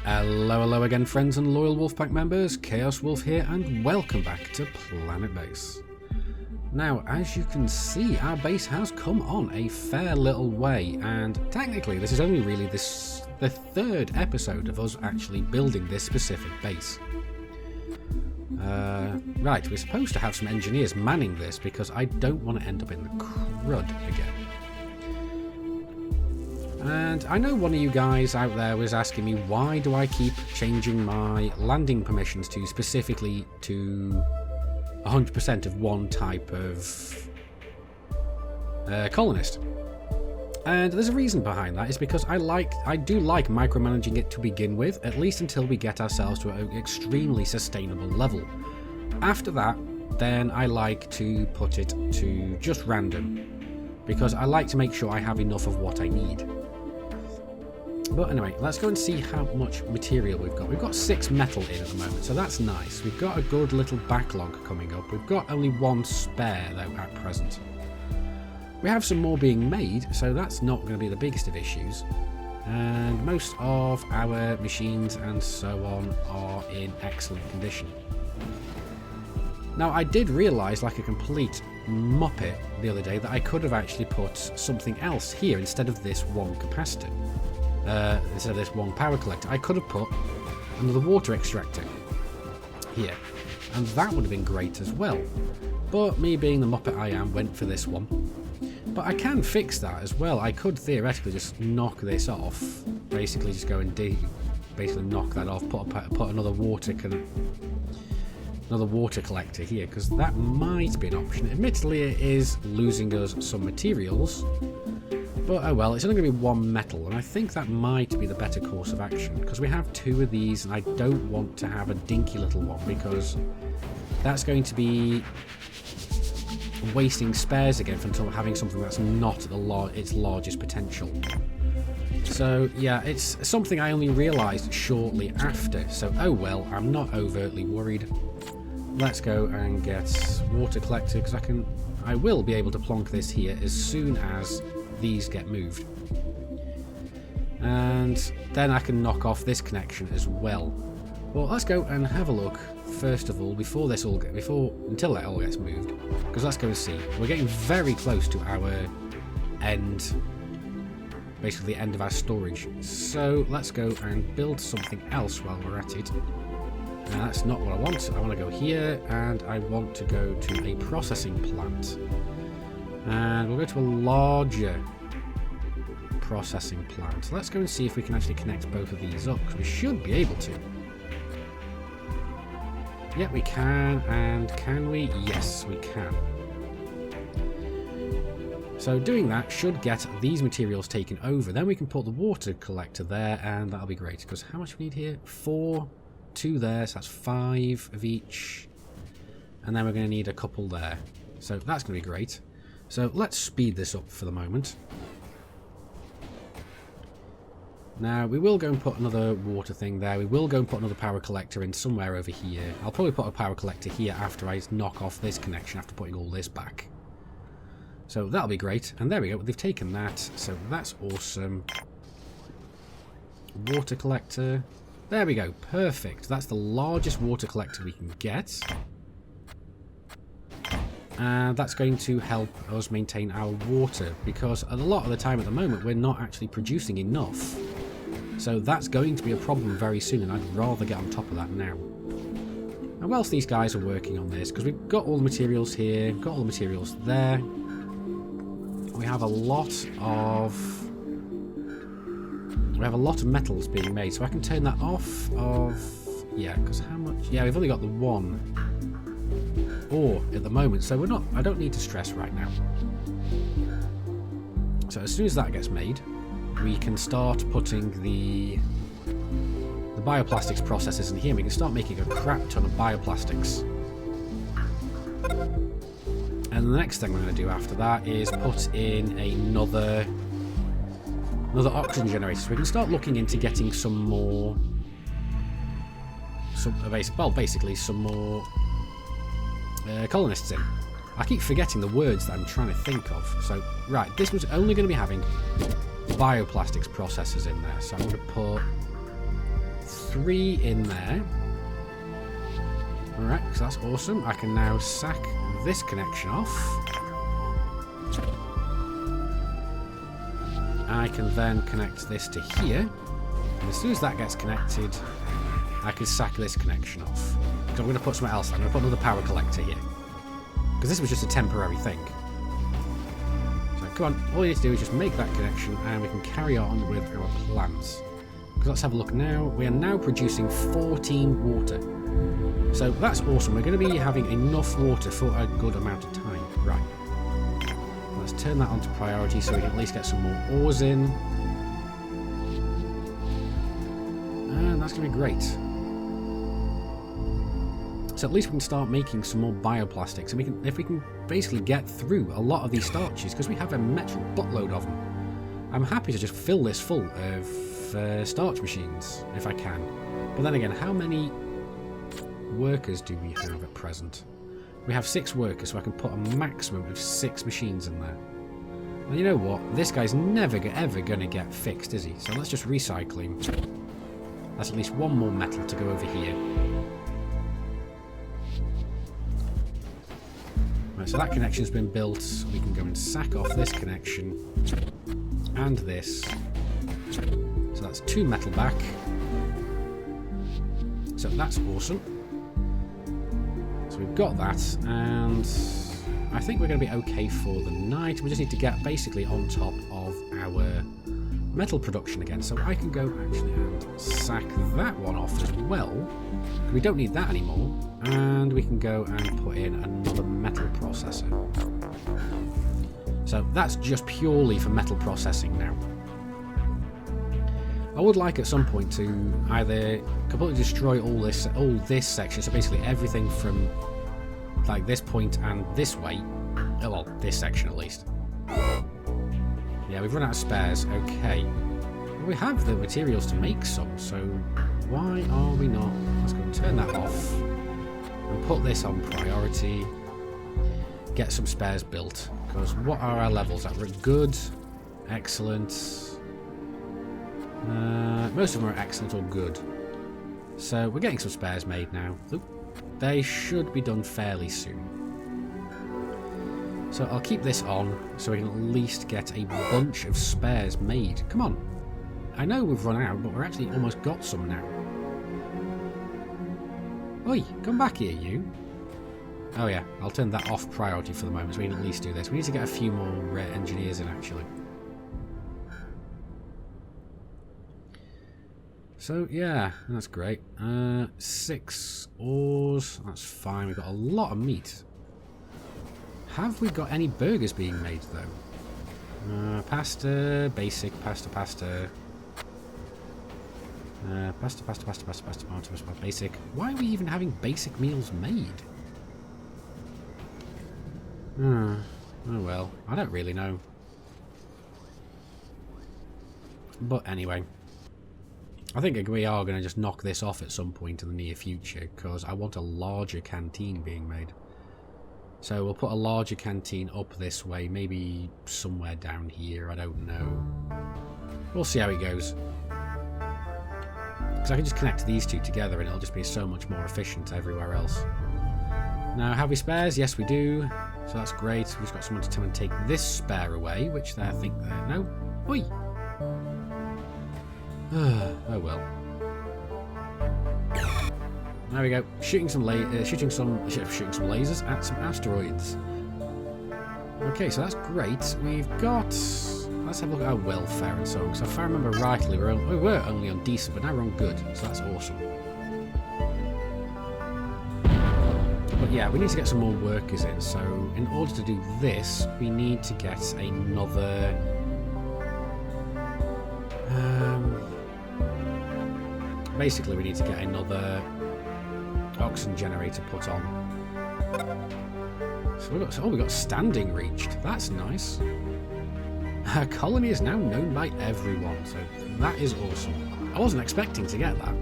Hello again, friends and loyal Wolfpack members. Chaos Wolf here, and welcome back to Planetbase. Now, as you can see, our base has come on a fair little way, and technically this is only really the third episode of us actually building this specific base. Right, we're supposed to have some engineers manning this because I don't want to end up in the crud again. And I know one of you guys out there was asking me, why do I keep changing my landing permissions to specifically to 100% of one type of colonist? And there's a reason behind that. It's because I do like micromanaging it to begin with, at least until we get ourselves to an extremely sustainable level. After that, then I like to put it to just random, because I like to make sure I have enough of what I need. But anyway, let's go and see how much material we've got. We've got 6 metal in at the moment, so that's nice. We've got a good little backlog coming up. We've got only 1 spare, though, at present. We have some more being made, so that's not going to be the biggest of issues. And most of our machines and so on are in excellent condition. Now, I did realise, like a complete muppet the other day, that I could have actually put something else here instead of this one capacitor. Instead of this one power collector. I could have put another water extractor here, and that would have been great as well. But me being the muppet I am, went for this one. But I can fix that as well. I could theoretically just knock this off, basically just go and basically knock that off, put another water collector here, because that might be an option. Admittedly, it is losing us some materials. But oh well, it's only going to be 1 metal, and I think that might be the better course of action, because we have 2 of these, and I don't want to have a dinky little one, because that's going to be wasting spares again for having something that's not at its largest potential. So yeah, it's something I only realised shortly after, so oh well, I'm not overtly worried. Let's go and get water collector, because I will be able to plonk this here as soon as these get moved, and then I can knock off this connection as well. Well, let's go and have a look first of all until that all gets moved, because let's go and see. We're getting very close to our end, basically the end of our storage. So let's go and build something else while we're at it. Now, that's not what I want. I want to go here, and I want to go to a processing plant. And we'll go to a larger processing plant. Let's go and see if we can actually connect both of these up, because we should be able to. Yeah, we can, and can we? Yes, we can. So doing that should get these materials taken over. Then we can put the water collector there, and that'll be great, because how much we need here? 4, 2 there, so that's 5 of each. And then we're going to need a couple there. So that's going to be great. So let's speed this up for the moment. Now, we will go and put another water thing there. We will go and put another power collector in somewhere over here. I'll probably put a power collector here after I knock off this connection, after putting all this back. So that'll be great. And there we go. They've taken that. So that's awesome. Water collector. There we go. Perfect. That's the largest water collector we can get. And that's going to help us maintain our water, because a lot of the time at the moment we're not actually producing enough. So that's going to be a problem very soon, and I'd rather get on top of that now. And whilst these guys are working on this, because we've got all the materials here, got all the materials there, we have a lot of metals being made, so I can turn that off yeah, because how much? Yeah, we've only got the 1 ore at the moment, so I don't need to stress right now. So as soon as that gets made, we can start putting the bioplastics processes in here. We can start making a crap ton of bioplastics. And the next thing we're going to do after that is put in another oxygen generator, so we can start looking into getting some more colonists in. I keep forgetting the words that I'm trying to think of. So, right, this was only going to be having bioplastics processors in there. So I'm going to put 3 in there. Alright, so that's awesome. I can now sack this connection off. I can then connect this to here. And as soon as that gets connected, I can sack this connection off. So I'm going to put something else. I'm going to put another power collector here. Because this was just a temporary thing. So come on, all you need to do is just make that connection and we can carry on with our plans. Because let's have a look now. We are now producing 14 water. So that's awesome. We're going to be having enough water for a good amount of time. Right. Let's turn that onto priority so we can at least get some more ores in. And that's going to be great. So at least we can start making some more bioplastics, and if we can basically get through a lot of these starches, because we have a metric buttload of them. I'm happy to just fill this full of starch machines if I can. But then again, how many workers do we have at present? We have 6 workers, so I can put a maximum of 6 machines in there. And you know what? This guy's never ever going to get fixed, is he? So let's just recycle him. That's at least one more metal to go over here. Right, so that connection's been built. We can go and sack off this connection and this. So that's 2 metal back. So that's awesome. So we've got that, and I think we're going to be okay for the night. We just need to get basically on top of our metal production again. So I can go actually and sack that one off as well. We don't need that anymore. And we can go and put in another metal processor. So that's just purely for metal processing now. I would like at some point to either completely destroy all this section, so basically everything from like this point and this way. Oh, well, this section at least. Yeah, we've run out of spares. Okay. Well, we have the materials to make some, so why are we not? Let's go and turn that off. And put this on priority. Get some spares built. Because what are our levels at? We're at good, excellent. Most of them are excellent or good. So we're getting some spares made now. Oop. They should be done fairly soon. So I'll keep this on so we can at least get a bunch of spares made. Come on. I know we've run out, but we're actually almost got some now. Oi, come back here, you. Oh yeah, I'll turn that off priority for the moment so we can at least do this. We need to get a few more engineers in, actually. So yeah, that's great. 6 ores, that's fine. We've got a lot of meat. Have we got any burgers being made, though? Pasta, basic, pasta. Pasta, basic. Why are we even having basic meals made? Oh well, I don't really know. But anyway, I think we are going to just knock this off at some point in the near future, because I want a larger canteen being made. So we'll put a larger canteen up this way, maybe somewhere down here, I don't know. We'll see how it goes. Because I can just connect these two together and it'll just be so much more efficient everywhere else. Now, have we spares? Yes, we do. So that's great. We've just got someone to come and take this spare away, which I think they're... No. Oi! Oh well. There we go. Shooting some lasers at some asteroids. Okay, so that's great. We've got... Let's have a look at our welfare and so on. So if I remember rightly, we were only on decent, but now we're on good. So that's awesome. But yeah, we need to get some more workers in. So in order to do this, we need to get another... basically, we need to get another oxygen generator put on. So we got standing reached. That's nice. Our colony is now known by everyone, so that is awesome. I wasn't expecting to get that.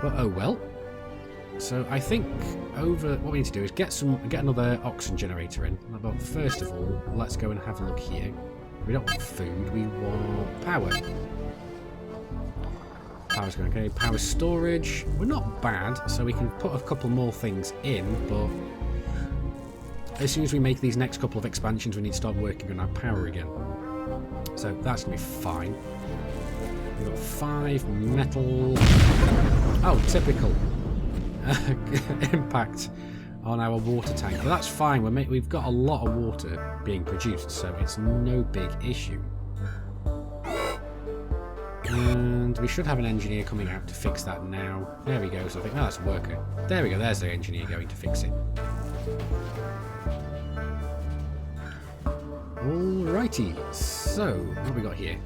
But oh well. So I think what we need to do is get another oxygen generator in. But first of all, let's go and have a look here. We don't want food, we want power. Power's going okay. Power storage. We're not bad, so we can put a couple more things in, but as soon as we make these next couple of expansions, we need to start working on our power again. So that's going to be fine. We've got 5 metal. Oh, typical impact on our water tank. But that's fine. We've got a lot of water being produced, so it's no big issue. And we should have an engineer coming out to fix that now. There we go. So I think, oh, that's a worker. There we go. There's the engineer going to fix it. Alrighty. So, what have we got here?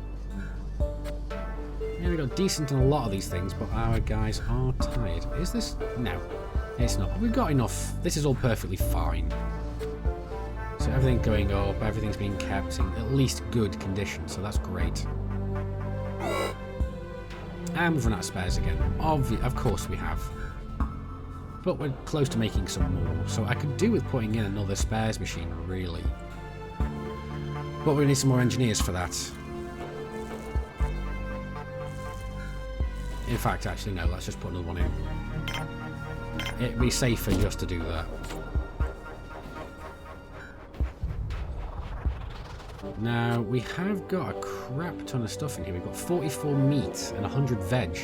Yeah, we got decent on a lot of these things, but our guys are tired. Is this? No, it's not. We've got enough. This is all perfectly fine. So everything's going up. Everything's being kept in at least good condition. So that's great. And we've run out of spares again. Of course we have. But we're close to making some more. So I could do with putting in another spares machine, really. But we need some more engineers for that. In fact, actually, no, let's just put another one in. It'd be safer just to do that. Now, we have got a crap ton of stuff in here. We've got 44 meat and 100 veg.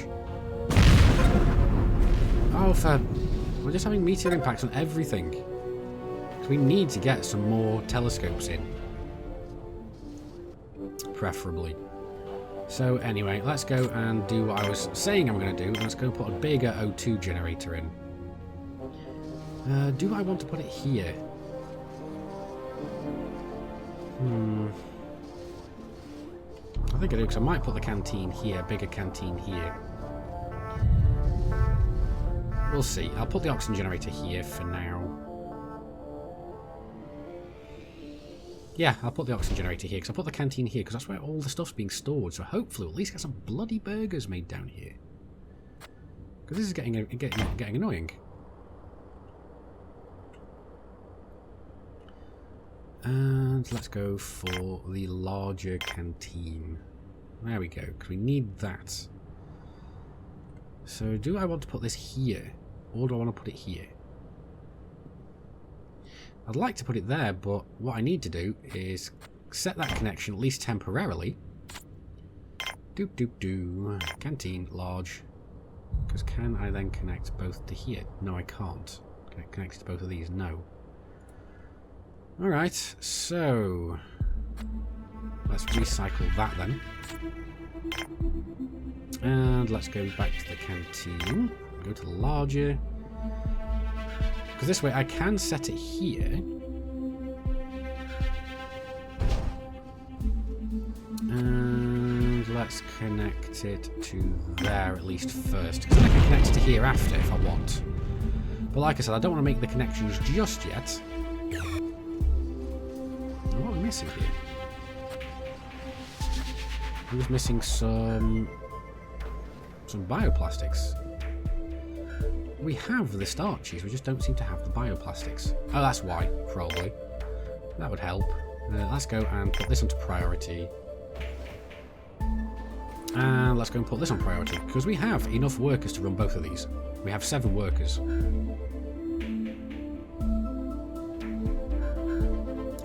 Oh, we're just having meteor impacts on everything. So we need to get some more telescopes in. Preferably. So anyway, let's go and do what I was saying I'm going to do. Let's go put a bigger O2 generator in. Do I want to put it here? I think I do, because I might put the canteen here, bigger canteen here. We'll see. I'll put the oxygen generator here for now. Yeah, I'll put the oxygen generator here, because I'll put the canteen here, because that's where all the stuff's being stored, so hopefully we'll at least get some bloody burgers made down here. Because this is getting annoying. And let's go for the larger canteen. There we go, because we need that. So do I want to put this here? Or do I want to put it here? I'd like to put it there, but what I need to do is set that connection, at least temporarily. Doop doop doo. Canteen, large. Because can I then connect both to here? No, I can't. Can I connect to both of these? No. Alright, so let's recycle that then. And let's go back to the canteen. Go to the larger. Because this way I can set it here. And let's connect it to there at least first. Because I can connect it to here after if I want. But like I said, I don't want to make the connections just yet. What am I missing here? I was missing some bioplastics. We have the starches, we just don't seem to have the bioplastics. Oh, that's why, probably. That would help. Let's go and put this onto priority. And let's go and put this on priority, because we have enough workers to run both of these. We have 7 workers.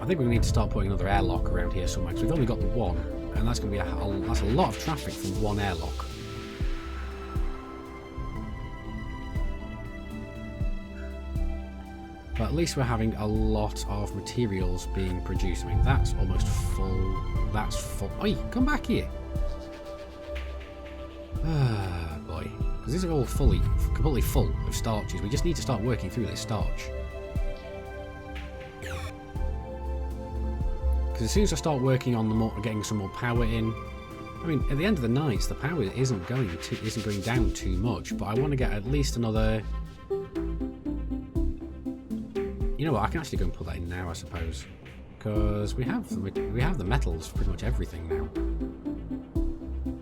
I think we need to start putting another airlock around here somewhere, because we've only got the one, and that's going to be that's a lot of traffic from one airlock. But at least we're having a lot of materials being produced. I mean, that's almost full. That's full. Oi, come back here. Ah, boy. Because these are all completely full of starches. We just need to start working through this starch. Because as soon as I start working on getting some more power in, I mean, at the end of the night, the power isn't going down too much. But I want to get at least another. You know what? I can actually go and put that in now, I suppose, because we have the metals for pretty much everything now.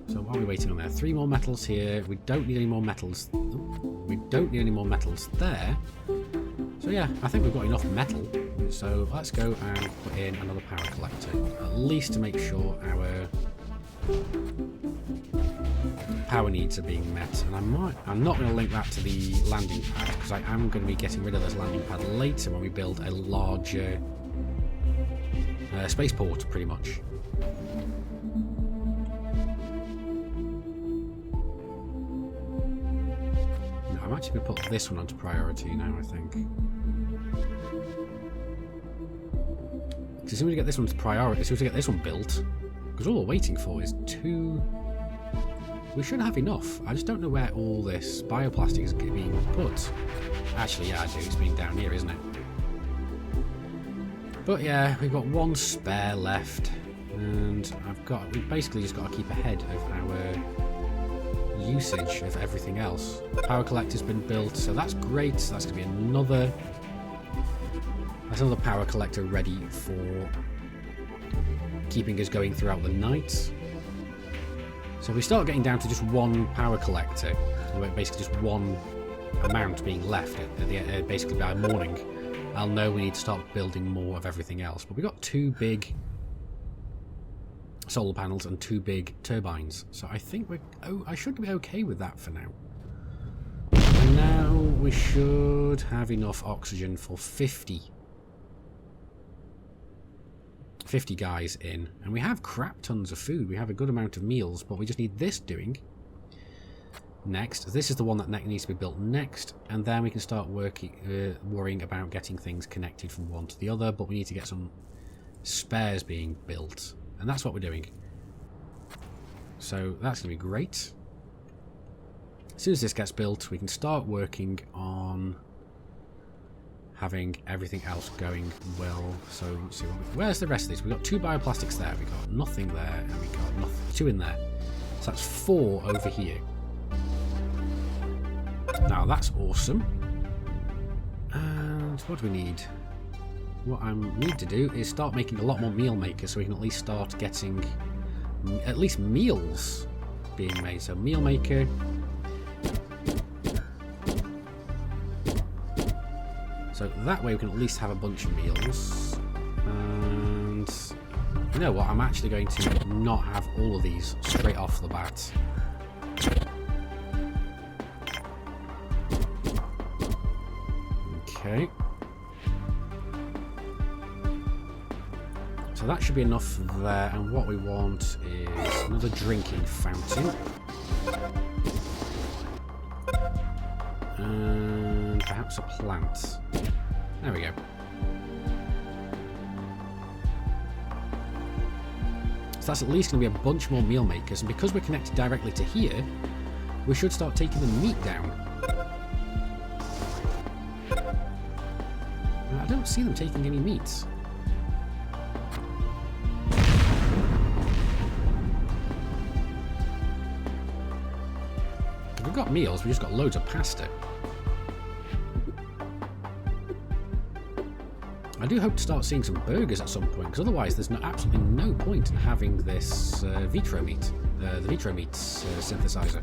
So what are we waiting on there? 3 more metals here. We don't need any more metals. We don't need any more metals there. So yeah, I think we've got enough metal. So let's go and put in another power collector, at least to make sure power needs are being met, and I'm not going to link that to the landing pad, because I am going to be getting rid of this landing pad later when we build a larger spaceport, pretty much. No, I'm actually going to put this one onto priority now, I think. Because as soon as we get this one to priority, as soon as we get this one built, because all we're waiting for is 2... We should have enough. I just don't know where all this bioplastic is being put. Actually, yeah, I do. It's being down here, isn't it? But yeah, we've got one spare left, and we've basically just got to keep ahead of our usage of everything else. Power collector's been built, so that's great. So that's going to be another power collector ready for keeping us going throughout the night. So if we start getting down to just one power collector, basically just one amount being left basically by morning, I'll know we need to start building more of everything else. But we've got 2 big solar panels and 2 big turbines, so I think I should be okay with that for now. And now we should have enough oxygen for 50 guys in, and we have crap tons of food. We have a good amount of meals, but we just need this doing next. This is the one that needs to be built next, and then we can start worrying about getting things connected from one to the other, but we need to get some spares being built, and that's what we're doing. So that's going to be great. As soon as this gets built, we can start working on having everything else going well. So let's see where's the rest of these? We've got 2 bioplastics there, we've got nothing there, and we've got 2 in there. So that's 4 over here. Now that's awesome. And what do we need? What I need to do is start making a lot more meal makers, so we can at least start getting at least meals being made. So meal maker. So that way we can at least have a bunch of meals. And you know what, I'm actually going to not have all of these straight off the bat. Okay. So that should be enough there, and what we want is another drinking fountain. And perhaps a plant. There we go. So that's at least going to be a bunch more meal makers, and because we're connected directly to here, we should start taking the meat down. I don't see them taking any meat. We've got meals, we've just got loads of pasta. I do hope to start seeing some burgers at some point, because otherwise there's absolutely no point in having this vitro meat, the vitro meat synthesizer.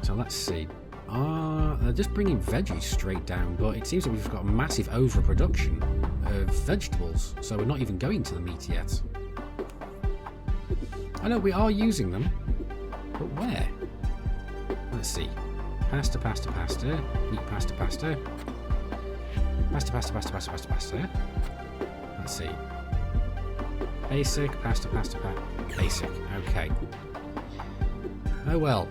So let's see. They're just bringing veggies straight down, but it seems that we've got a massive overproduction of vegetables, so we're not even going to the meat yet. I know we are using them, but where? Let's see. Pasta, pasta, pasta. Meat, pasta, pasta. Pasta, pasta, pasta, pasta, pasta, pasta. Let's see. Basic, pasta, pasta, pasta. Basic. Okay. Oh well.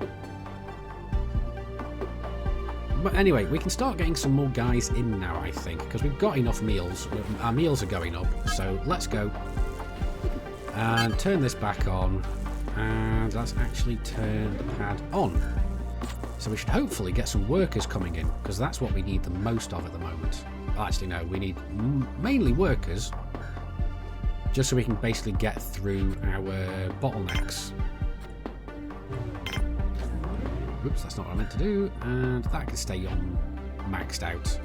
But anyway, we can start getting some more guys in now, I think, because we've got enough meals. Our meals are going up, so let's go and turn this back on, and let's actually turn the pad on. So we should hopefully get some workers coming in, because that's what we need the most of at the moment. Well, actually, no, we need mainly workers, just so we can basically get through our bottlenecks. Oops, that's not what I meant to do, and that can stay on maxed out.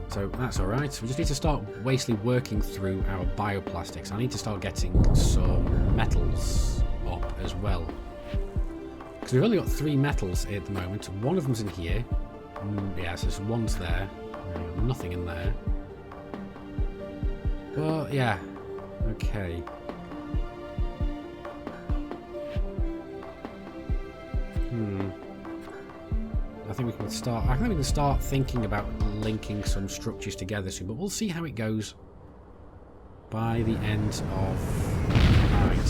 So that's alright. We just need to start basically working through our bioplastics. I need to start getting some metals up as well, because we've only got 3 metals at the moment. One of them's in here. Yeah, so one's there. Nothing in there. Well, yeah. Okay. I think we can start thinking about linking some structures together soon, but we'll see how it goes by the end of night.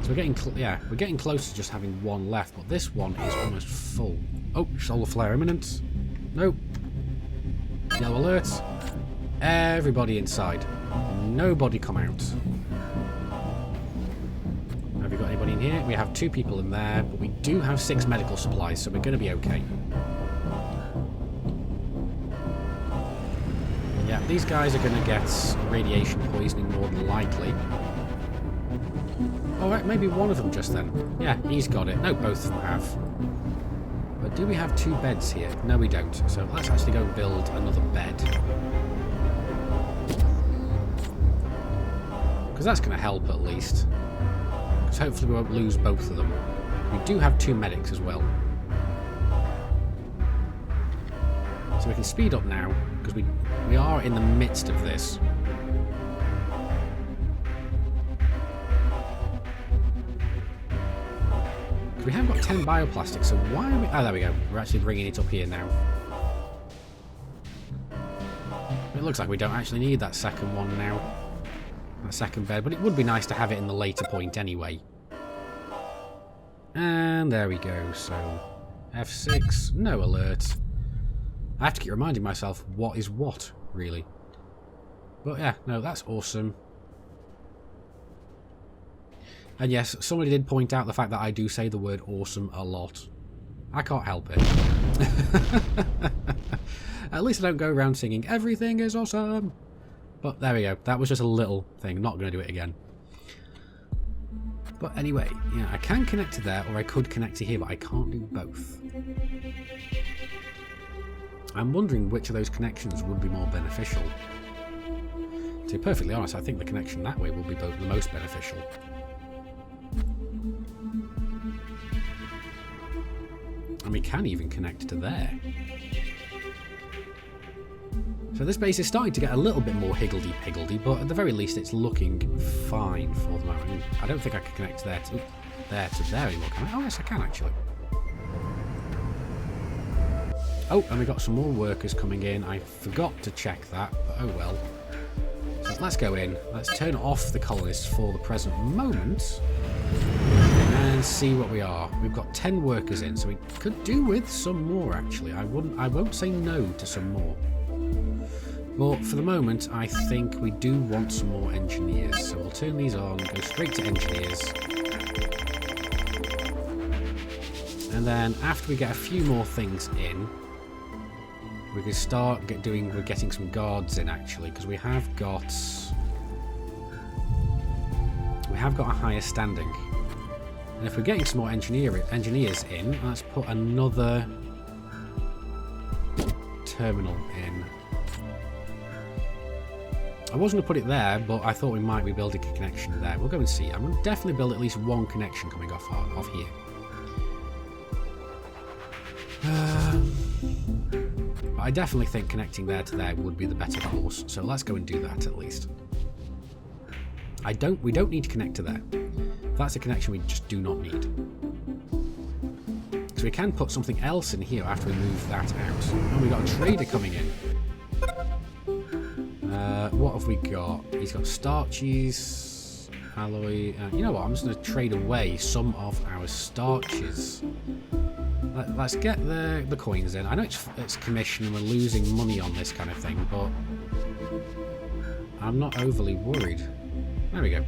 So we're getting close to just having one left, but this one is almost full. Oh, solar flare imminent. Nope. Yellow alert. Everybody inside. Nobody come out. Have we got anybody in here? We have 2 people in there, but we do have 6 medical supplies, so we're going to be okay. Yeah, these guys are going to get radiation poisoning more than likely. Oh, right, maybe one of them just then. Yeah, he's got it. No, both of them have. But do we have 2 beds here? No, we don't. So let's actually go build another bed. Because that's going to help at least. Because hopefully we won't lose both of them. We do have 2 medics as well. So we can speed up now, because we are in the midst of this. We have got 10 bioplastics, so why are we... Oh, there we go. We're actually bringing it up here now. It looks like we don't actually need that second one now. That second bed, but it would be nice to have it in the later point anyway. And there we go, so... F6, no alert. I have to keep reminding myself what is what, really. But yeah, no, that's awesome. And yes, somebody did point out the fact that I do say the word awesome a lot. I can't help it. At least I don't go around singing, everything is awesome. But there we go. That was just a little thing. Not going to do it again. But anyway, yeah, I can connect to there, or I could connect to here, but I can't do both. I'm wondering which of those connections would be more beneficial. To be perfectly honest, I think the connection that way will be the most beneficial. And we can even connect to there. So this base is starting to get a little bit more higgledy-piggledy, but at the very least it's looking fine for the moment. I don't think I can connect there to there anymore, can I? Oh yes, I can actually. Oh, and we got some more workers coming in. I forgot to check that, but oh well. So let's go in. Let's turn off the colonists for the present moment. And see what we are. We've got 10 workers in, so we could do with some more actually. I won't say no to some more. But for the moment, I think we do want some more engineers. So we'll turn these on, go straight to engineers. And then after we get a few more things in, we can start getting some guards in actually, because we have got a higher standing. And if we're getting some more engineers in, let's put another terminal in. I was going to put it there, but I thought we might be building a connection there. We'll go and see. I'm going to definitely build at least one connection coming off here. But I definitely think connecting there to there would be the better course. So let's go and do that at least. We don't need to connect to there. That's a connection we just do not need. So we can put something else in here after we move that out. And we got a trader coming in. What have we got? He's got starches, alloy. You know what? I'm just going to trade away some of our starches. Let's get the coins in. I know it's commission and we're losing money on this kind of thing, but I'm not overly worried. There we go.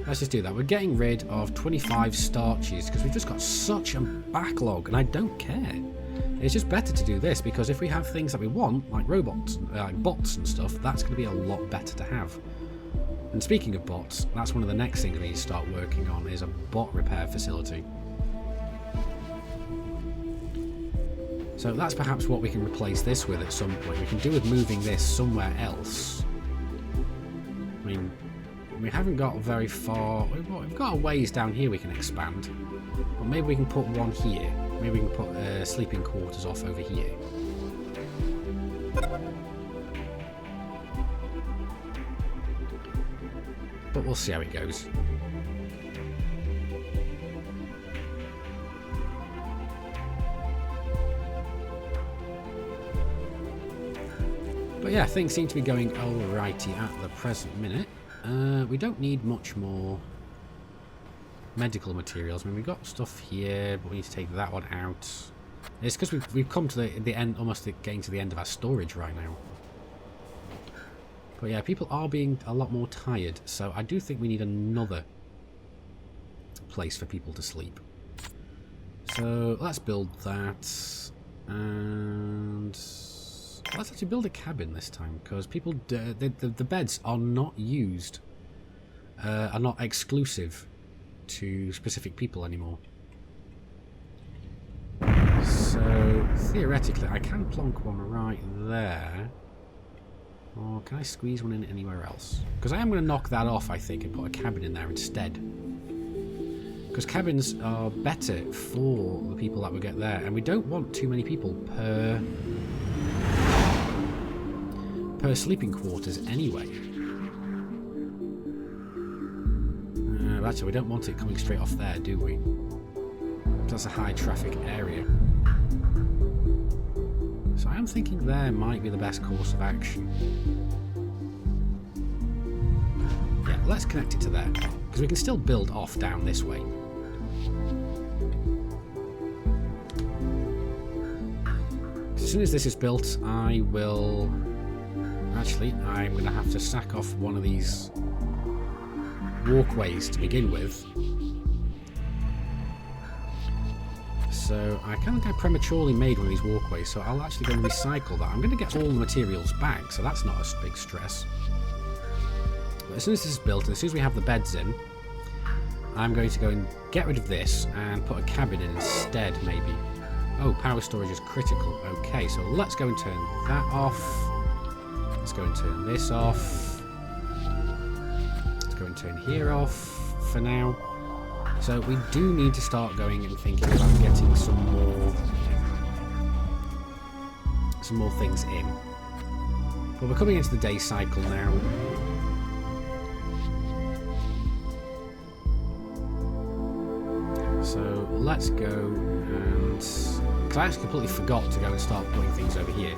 Let's just do that. We're getting rid of 25 starches because we've just got such a backlog, and I don't care. It's just better to do this because if we have things that we want, like robots, like bots and stuff, that's going to be a lot better to have. And speaking of bots, that's one of the next things we need to start working on is a bot repair facility. So that's perhaps what we can replace this with at some point. We can do with moving this somewhere else. I mean, we haven't got very far. We've got a ways down here we can expand. But maybe we can put one here. Maybe we can put sleeping quarters off over here. but we'll see how it goes. But yeah, things seem to be going alrighty at the present minute. We don't need much more medical materials. I mean, we've got stuff here, but we need to take that one out. It's because we've come to the end, almost getting to the end of our storage right now. But yeah, people are being a lot more tired, so I do think we need another place for people to sleep. So let's build that, and let's actually build a cabin this time, because people, the beds are not used, are not exclusive to specific people anymore. So theoretically I can plonk one right there, or can I squeeze one in anywhere else? Because I am going to knock that off, I think, and put a cabin in there instead, because cabins are better for the people that we get there, and we don't want too many people per sleeping quarters anyway. Actually, we don't want it coming straight off there, do we? That's a high traffic area. So I am thinking there might be the best course of action. Yeah, let's connect it to there, because we can still build off down this way. As soon as this is built, I will... Actually, I'm going to have to sack off one of these walkways to begin with. So I kind of prematurely made one of these walkways, so I'll actually go and recycle that. I'm going to get all the materials back, so that's not a big stress. But as soon as this is built, and as soon as we have the beds in, I'm going to go and get rid of this and put a cabin in instead, maybe. Oh, power storage is critical. Okay, so let's go and turn that off. Let's go and turn this off. Let's go and turn here off for now. So we do need to start going and thinking about getting some more things in. But we're coming into the day cycle now. So let's go and... because I actually completely forgot to go and start putting things over here.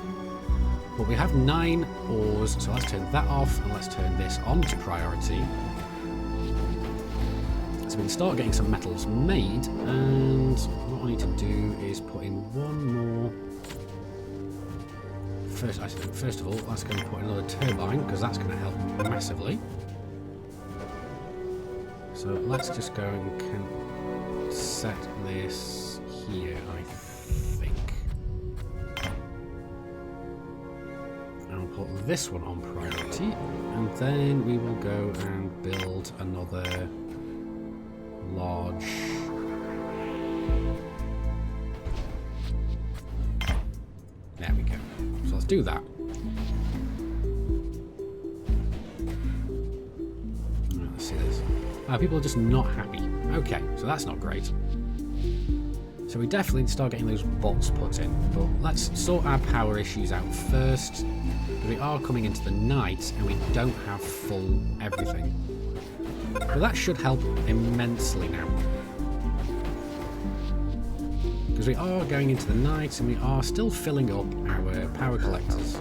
But we have 9 ores, so let's turn that off and let's turn this on to priority. So we can start getting some metals made, and what I need to do is put in one more. First of all, let's go and put another turbine, because that's going to help massively. So let's just go and set this here, I think. I'll put this one on priority, and then we will go and build another large... There we go. So let's do that. Let's see this. People are just not happy. Okay, so that's not great. So we definitely need to start getting those bots put in, but let's sort our power issues out first. We are coming into the night and we don't have full everything. But that should help immensely now. Because we are going into the night and we are still filling up our power collectors.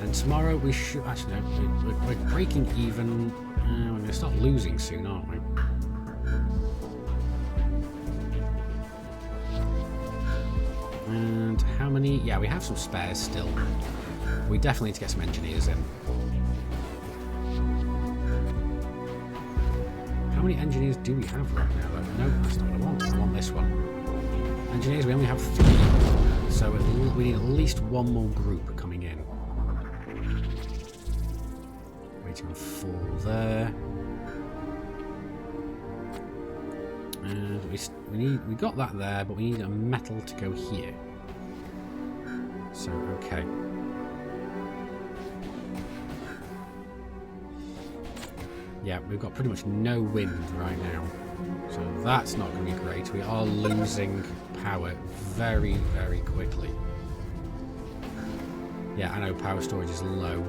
And tomorrow we should... Actually, no, we're breaking even. We're going to start losing soon, aren't we? And how many... Yeah, we have some spares still. We definitely need to get some engineers in. How many engineers do we have right now, though? No, that's not what I want. I want this one. Engineers, we only have 3. So we need at least one more group coming in. Waiting on 4 there. And we got that there, but we need a metal to go here. So, okay. Yeah, we've got pretty much no wind right now. So that's not going to be great. We are losing power very, very quickly. Yeah, I know power storage is low.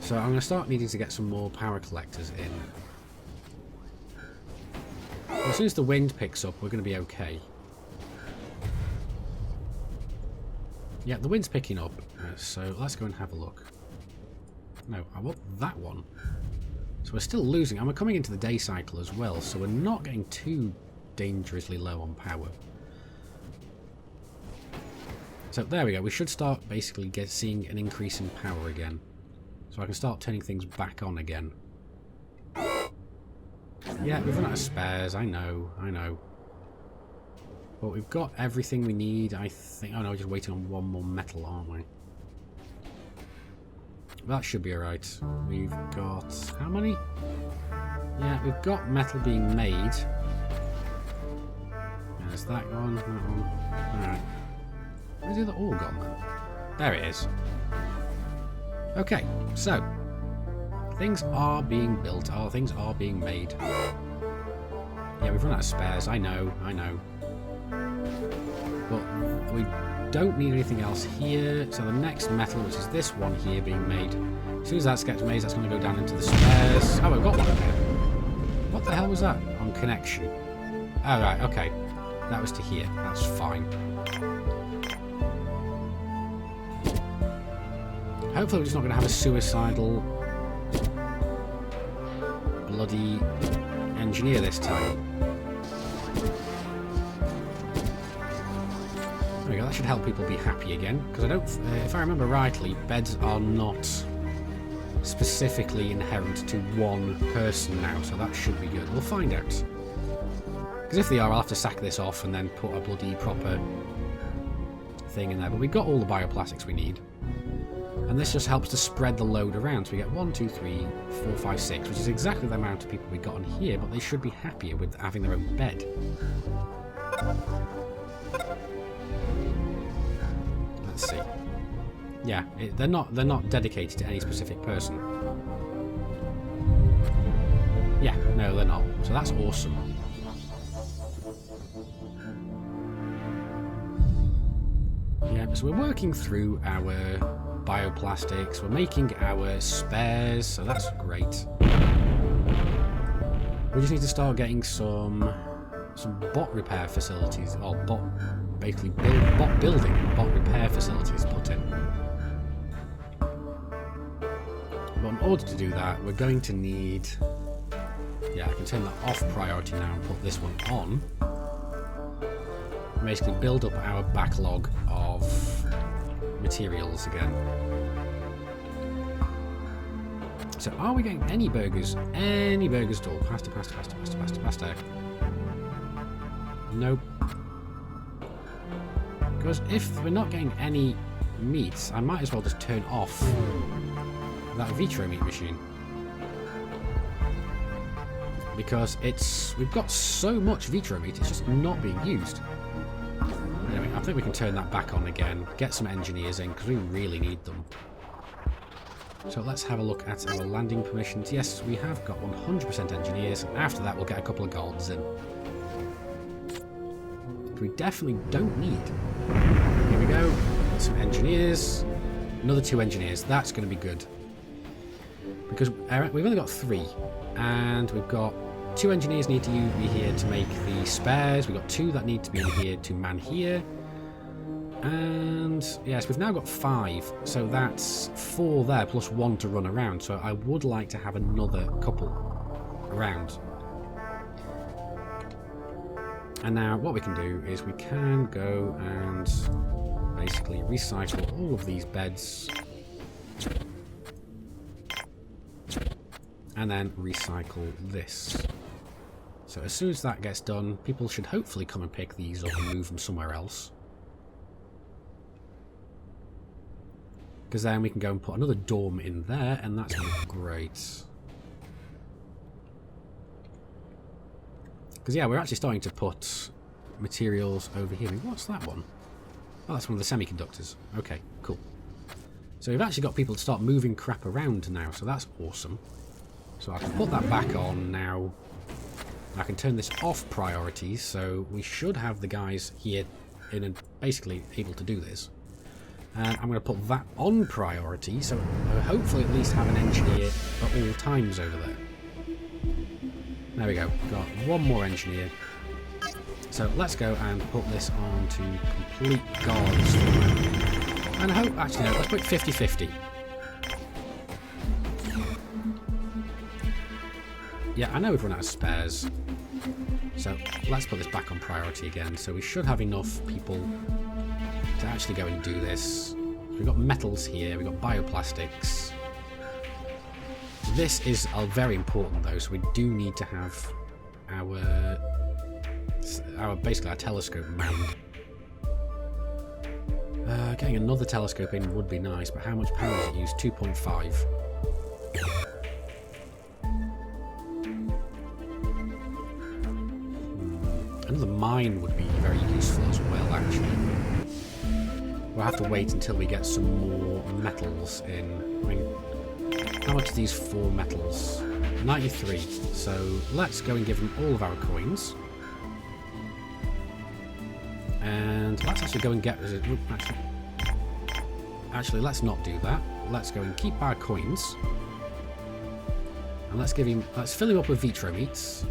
So I'm going to start needing to get some more power collectors in. As soon as the wind picks up, we're going to be okay. Yeah, the wind's picking up, so let's go and have a look. No, I want that one. So we're still losing, and we're coming into the day cycle as well, so we're not getting too dangerously low on power. So there we go, we should start basically seeing an increase in power again. So I can start turning things back on again. Yeah, we've run out of spares, I know. But we've got everything we need, I think. Oh no, we're just waiting on one more metal, aren't we? That should be alright. We've got... how many? Yeah, we've got metal being made. There's that one, that one. Alright. Where's the other ore gone then? There it is. Okay, so... things are being built. Oh, things are being made. Yeah, we've run out of spares. I know. But we don't need anything else here. So the next metal, which is this one here, being made. As soon as that gets made, that's going to go down into the spares. Oh, we've got one again. What the hell was that? On connection. Oh, right, okay. That was to here. That's fine. Hopefully we're just not going to have a suicidal bloody engineer this time. There we go, that should help people be happy again, because I don't, if I remember rightly, beds are not specifically inherent to one person now, so that should be good. We'll find out. Because if they are, I'll have to sack this off and then put a bloody proper thing in there. But we got all the bioplastics we need. And this just helps to spread the load around. So we get 1, 2, 3, 4, 5, 6, which is exactly the amount of people we got on here, but they should be happier with having their own bed. Let's see. Yeah, they're not dedicated to any specific person. Yeah, no, they're not. So that's awesome. Yeah, so we're working through our bioplastics, we're making our spares, so that's great. We just need to start getting some bot repair facilities, or basically bot repair facilities put in. But in order to do that, we're going to need... yeah, I can turn that off priority now and put this one on. Basically build up our backlog of materials again. So are we getting any burgers? Any burgers at all? Pasta. Nope. Because if we're not getting any meats, I might as well just turn off that vitro meat machine. Because we've got so much vitro meat, it's just not being used. Anyway, I think we can turn that back on again, get some engineers in, because we really need them. So let's have a look at our landing permissions. Yes, we have got 100% engineers, and after that we'll get a couple of golds in. But we definitely don't need. Here we go, some engineers, another 2 engineers, that's going to be good. Because we've only got 3, and we've got 2 engineers need to be here to make the spares. We've got 2 that need to be here to man here. And yes, we've now got 5. So that's 4 there plus 1 to run around. So I would like to have another couple around. And now what we can do is we can go and basically recycle all of these beds. And then recycle this. So as soon as that gets done, people should hopefully come and pick these up and move them somewhere else. Because then we can go and put another dorm in there, and that's going to be great. Because yeah, we're actually starting to put materials over here. What's that one? Oh, that's one of the semiconductors. Okay, cool. So we've actually got people to start moving crap around now, so that's awesome. So I can put that back on now. I can turn this off priorities, so we should have the guys here in and basically able to do this. And I'm going to put that on priority, so I'll hopefully at least have an engineer at all times over there. There we go. We've got one more engineer. So let's go and put this on to complete guards for the moment. And I hope, actually no, let's put 50-50. Yeah, I know we've run out of spares. So let's put this back on priority again. So we should have enough people to actually go and do this. We've got metals here, we've got bioplastics. This is very important though, so we do need to have basically our telescope manned. Getting another telescope in would be nice, but how much power does it use? 2.5. Another mine would be very useful as well, actually. We'll have to wait until we get some more metals in. I mean, how much are these 4 metals? 93. So let's go and give them all of our coins. And let's actually go and get... Actually, let's not do that. Let's go and keep our coins. And let's give him... Let's fill him up with vitro meats.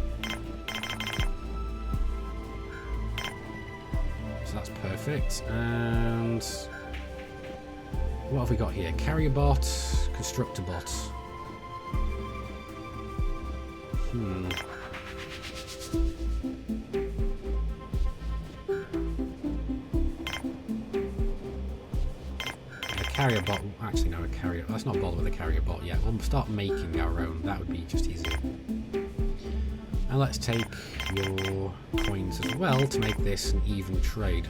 That's perfect. And what have we got here? Carrier bot, constructor bot. A carrier bot. Actually, no, a carrier. Let's not bother with a carrier bot yet. We'll start making our own. That would be just easier. And let's take your coins as well to make this an even trade.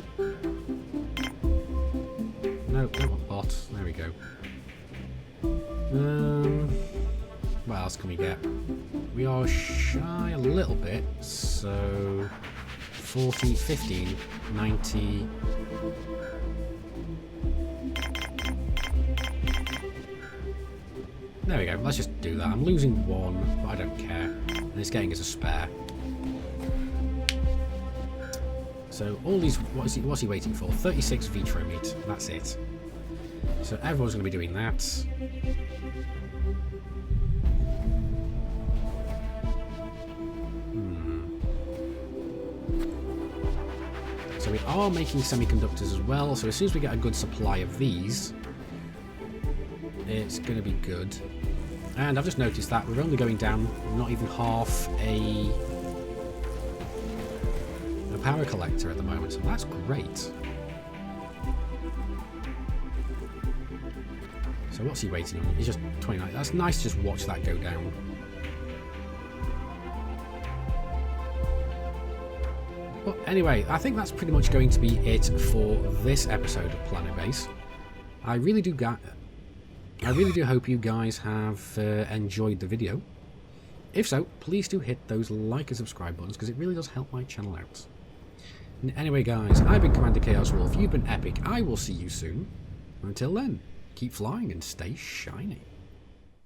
No, don't want bot. There we go. What else can we get? We are shy a little bit, so 40, 15, 90. There we go. Let's just do that. I'm losing 1, but I don't care. And it's getting us a spare. So all these, what's he waiting for? 36 vitro meat. That's it. So everyone's going to be doing that. So we are making semiconductors as well. So as soon as we get a good supply of these, it's going to be good. And I've just noticed that we're only going down not even half a power collector at the moment, so that's great. So what's he waiting on? He's just 29. That's nice to just watch that go down. But anyway, I think that's pretty much going to be it for this episode of Planetbase. I really do hope you guys have enjoyed the video. If so, please do hit those like and subscribe buttons because it really does help my channel out. And anyway guys, I've been Commander Chaos Wolf, you've been epic, I will see you soon. Until then, keep flying and stay shiny.